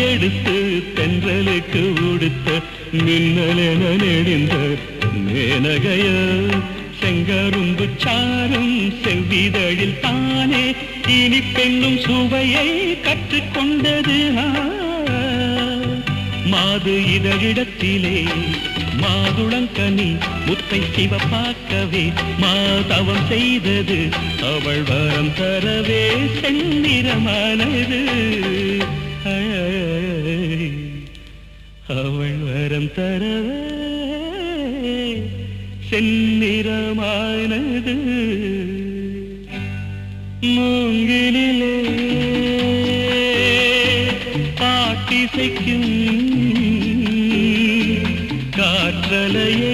எடுத்து தென்றலுக்கு உடுத்த மின்னலென நெடிந்த மேனகைய செங்கரும்பு சாரும் செவ்விதழில் தானே இனி பெண்ணும் சுவையை கற்றுக்கொண்டது மாது இதழிடத்திலே மாதுளங்கனி முத்தை சிவப்பாக்கவே மாதவம் செய்தது அவள் வரம் தரவே செந்நிறமானது அவள் வரம் தரவே செந்நிறமானது மூங்கிலே பாட்டிசைக்கும் காற்றலையே